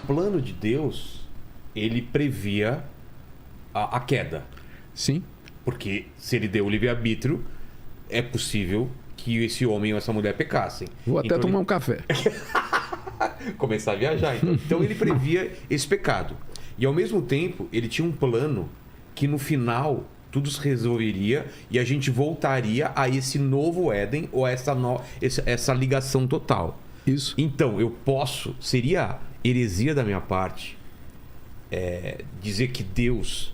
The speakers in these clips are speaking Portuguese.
O plano de Deus, ele previa a queda. Sim. Porque se ele deu o livre-arbítrio, é possível que esse homem ou essa mulher pecassem. Vou até Então, tomar um café. começar a viajar. Então ele previa esse pecado. E ao mesmo tempo, ele tinha um plano que no final tudo se resolveria e a gente voltaria a esse novo Éden ou a essa ligação total. Isso. Então, seria heresia da minha parte dizer que Deus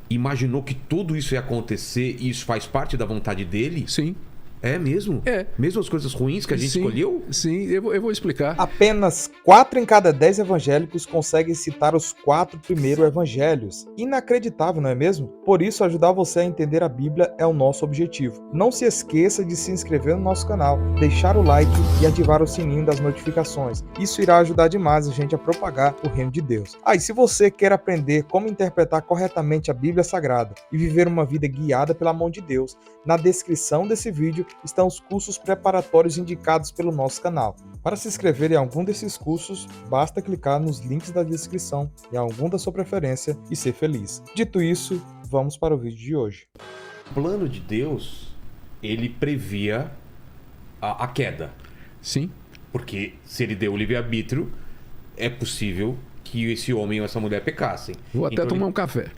imaginou que tudo isso ia acontecer e isso faz parte da vontade dele? Sim. É mesmo? É. Mesmo as coisas ruins que a gente Sim, escolheu? Sim, eu vou explicar. Apenas 4 em cada 10 evangélicos conseguem citar os 4 primeiros evangelhos. Inacreditável, não é mesmo? Por isso, ajudar você a entender a Bíblia é o nosso objetivo. Não se esqueça de se inscrever no nosso canal, deixar o like e ativar o sininho das notificações. Isso irá ajudar demais a gente a propagar o reino de Deus. E se você quer aprender como interpretar corretamente a Bíblia Sagrada e viver uma vida guiada pela mão de Deus, na descrição desse vídeo estão os cursos preparatórios indicados pelo nosso canal. Para se inscrever em algum desses cursos, basta clicar nos links da descrição em algum da sua preferência e ser feliz. Dito isso, vamos para o vídeo de hoje. O plano de Deus, ele previa a queda. Sim. Porque se ele deu o livre-arbítrio, é possível que esse homem ou essa mulher pecassem. Vou até Então, tomar um café.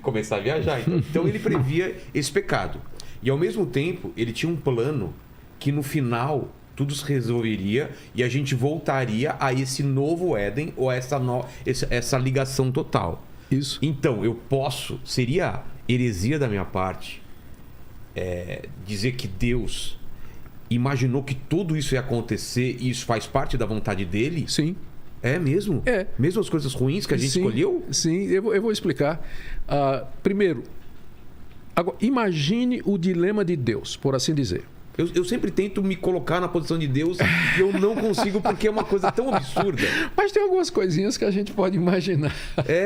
começar a viajar. Então ele previa esse pecado. E ao mesmo tempo, ele tinha um plano que no final tudo se resolveria e a gente voltaria a esse novo Éden ou a essa ligação total. Isso. Então, seria heresia da minha parte dizer que Deus imaginou que tudo isso ia acontecer e isso faz parte da vontade dele? Sim. É mesmo? É. Mesmo as coisas ruins que a gente Sim, escolheu? Sim, eu vou explicar. Primeiro, agora, imagine o dilema de Deus, por assim dizer. Eu sempre tento me colocar na posição de Deus e eu não consigo porque é uma coisa tão absurda. Mas tem algumas coisinhas que a gente pode imaginar.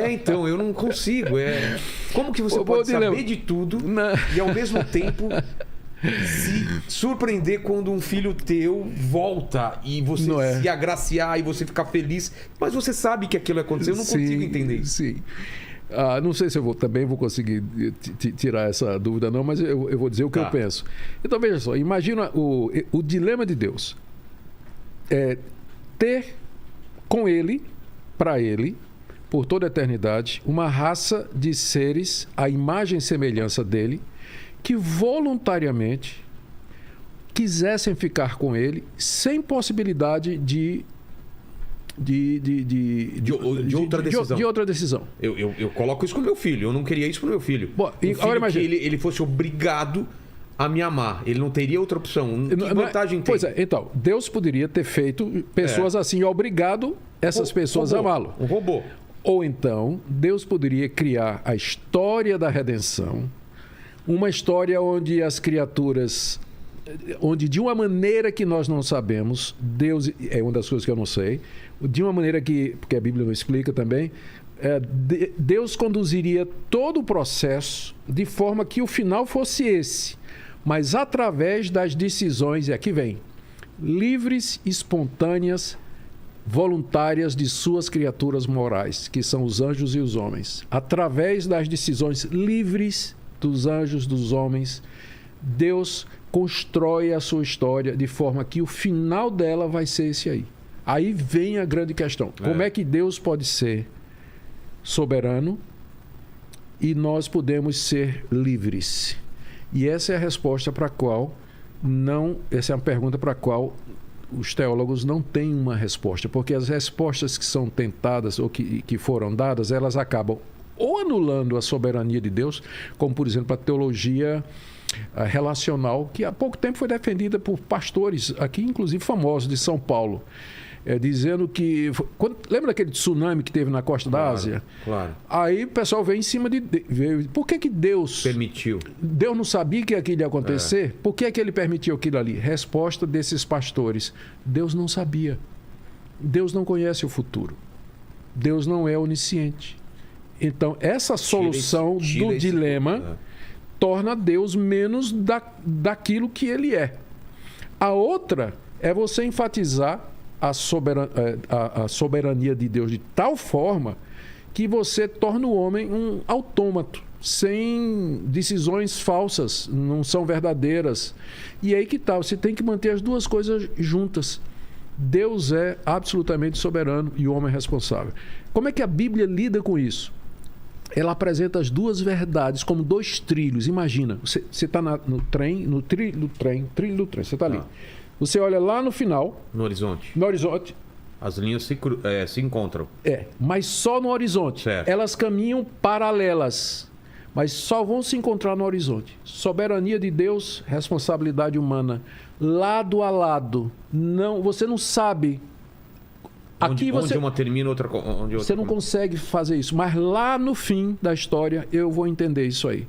Então, eu não consigo. Como que você pode saber de tudo e ao mesmo tempo se surpreender quando um filho teu volta e você se agraciar e você ficar feliz, mas você sabe que aquilo aconteceu? Eu não consigo entender isso. Sim. Não sei se eu também vou conseguir tirar essa dúvida, não, mas eu vou dizer o que eu penso. Então, veja só, imagina o dilema de Deus. Ter com ele, para ele, por toda a eternidade, uma raça de seres à imagem e semelhança dele, que voluntariamente quisessem ficar com ele, sem possibilidade de outra decisão. De outra decisão. Eu coloco isso com meu filho. Eu não queria isso pro meu filho. Bom, agora imagina. Que ele fosse obrigado a me amar. Ele não teria outra opção. Que vantagem tem? Pois é, então, Deus poderia ter feito pessoas assim, obrigado essas pessoas a amá-lo. Um robô. Ou então, Deus poderia criar a história da redenção, uma história onde as criaturas, onde de uma maneira que nós não sabemos, Deus, é uma das coisas que eu não sei, de uma maneira porque a Bíblia não explica também, Deus conduziria todo o processo de forma que o final fosse esse, mas através das decisões, e aqui vem, livres, espontâneas, voluntárias de suas criaturas morais, que são os anjos e os homens. Através das decisões livres dos anjos, dos homens, Deus constrói a sua história de forma que o final dela vai ser esse aí. Aí vem a grande questão. Como é que Deus pode ser soberano e nós podemos ser livres? E essa é a resposta para a qual essa é uma pergunta para a qual os teólogos não têm uma resposta, porque as respostas que são tentadas ou que foram dadas, elas acabam ou anulando a soberania de Deus, como por exemplo a teologia relacional, que há pouco tempo foi defendida por pastores aqui, inclusive famosos de São Paulo, dizendo que... lembra daquele tsunami que teve na costa da Ásia? Claro. Aí o pessoal veio em cima de... Por que Deus... permitiu? Deus não sabia que aquilo ia acontecer? Por que ele permitiu aquilo ali? Resposta desses pastores: Deus não sabia. Deus não conhece o futuro. Deus não é onisciente. Então, essa solução do dilema torna Deus menos daquilo que ele é. A outra é você enfatizar a soberania de Deus de tal forma que você torna o homem um autômato, sem decisões falsas, não são verdadeiras. E aí que tal? Você tem que manter as duas coisas juntas. Deus é absolutamente soberano e o homem é responsável. Como é que a Bíblia lida com isso? Ela apresenta as duas verdades como dois trilhos. Imagina, você está no trilho do trem, você está ali. Você olha lá no final. No horizonte. No horizonte. As linhas se encontram. Mas só no horizonte. Certo. Elas caminham paralelas, mas só vão se encontrar no horizonte. Soberania de Deus, responsabilidade humana. Lado a lado. Não, você não sabe. Onde uma termina, outra você não consegue fazer isso. Mas lá no fim da história, eu vou entender isso aí.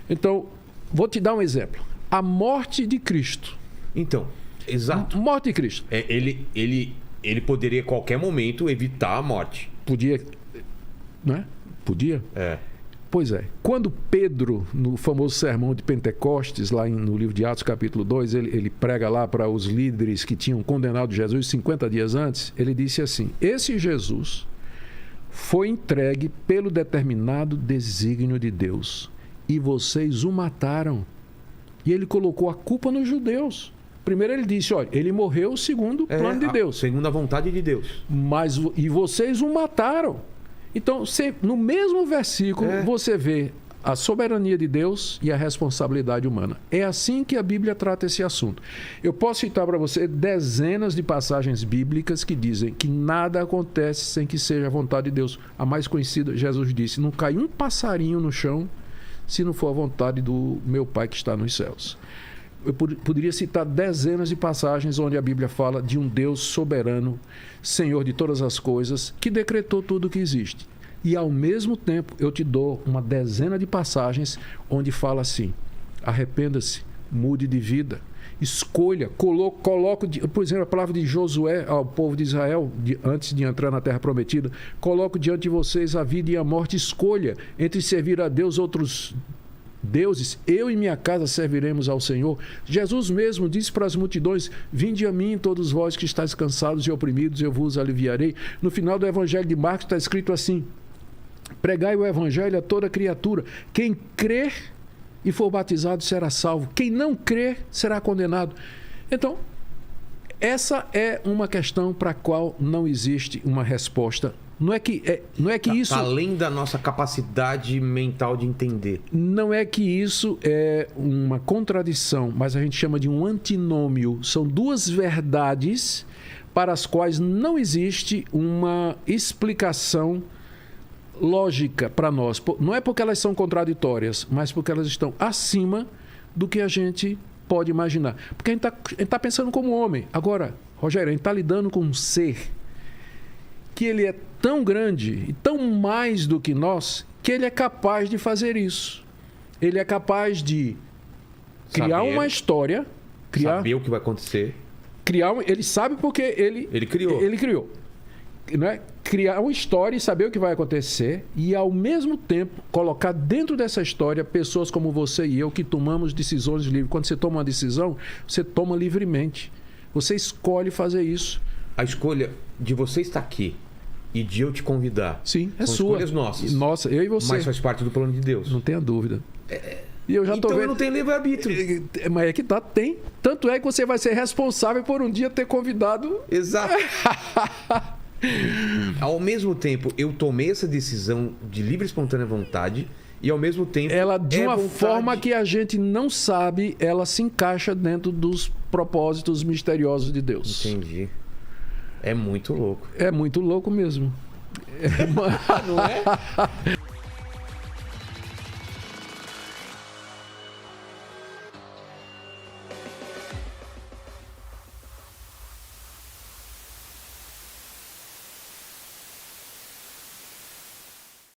Então, vou te dar um exemplo. A morte de Cristo. Então, exato. Morte de Cristo. Ele poderia, a qualquer momento, evitar a morte. Podia, né? Podia? Pois é. Quando Pedro, no famoso sermão de Pentecostes, lá no livro de Atos, capítulo 2, ele prega lá para os líderes que tinham condenado Jesus 50 dias antes, ele disse assim: esse Jesus foi entregue pelo determinado desígnio de Deus e vocês o mataram. E ele colocou a culpa nos judeus. Primeiro ele disse, olha, ele morreu segundo o plano de Deus. Segundo a vontade de Deus. E vocês o mataram. Então, no mesmo versículo, você vê a soberania de Deus e a responsabilidade humana. É assim que a Bíblia trata esse assunto. Eu posso citar para você dezenas de passagens bíblicas que dizem que nada acontece sem que seja a vontade de Deus. A mais conhecida, Jesus disse, não cai um passarinho no chão se não for a vontade do meu Pai que está nos céus. Eu poderia citar dezenas de passagens onde a Bíblia fala de um Deus soberano, Senhor de todas as coisas, que decretou tudo o que existe. E, ao mesmo tempo, eu te dou uma dezena de passagens onde fala assim: arrependa-se, mude de vida, escolha, coloque, por exemplo, a palavra de Josué ao povo de Israel, antes de entrar na Terra Prometida: coloco diante de vocês a vida e a morte, escolha entre servir a Deus outros deuses, eu e minha casa serviremos ao Senhor. Jesus mesmo disse para as multidões: vinde a mim todos vós que estáis cansados e oprimidos, eu vos aliviarei. No final do Evangelho de Marcos está escrito assim: pregai o Evangelho a toda criatura, quem crer e for batizado será salvo, quem não crer será condenado. Então, essa é uma questão para a qual não existe uma resposta. Não é que isso... além da nossa capacidade mental de entender. Não é que isso é uma contradição, mas a gente chama de um antinômio. São duas verdades para as quais não existe uma explicação lógica para nós. Não é porque elas são contraditórias, mas porque elas estão acima do que a gente pode imaginar. Porque a gente está pensando como homem. Agora, Rogério, a gente está lidando com um ser que ele é tão grande e tão mais do que nós, que ele é capaz de fazer isso. Ele é capaz de criar uma história, saber o que vai acontecer. Ele sabe porque ele criou. Não é? Criar uma história e saber o que vai acontecer e, ao mesmo tempo, colocar dentro dessa história pessoas como você e eu que tomamos decisões livres. Quando você toma uma decisão, você toma livremente. Você escolhe fazer isso. A escolha de você estar aqui e de eu te convidar. Sim, é são sua. Escolhas nossas. Nossa, eu e você. Mas faz parte do plano de Deus. Não tenha dúvida. E eu já então vendo... eu não tenho livre-arbítrio. Mas é que tá, tem. Tanto é que você vai ser responsável por um dia ter convidado... Exato. Ao mesmo tempo, eu tomei essa decisão de livre e espontânea vontade e, ao mesmo tempo... ela, de uma forma que a gente não sabe, ela se encaixa dentro dos propósitos misteriosos de Deus. Entendi. É muito louco. É muito louco mesmo. Não é?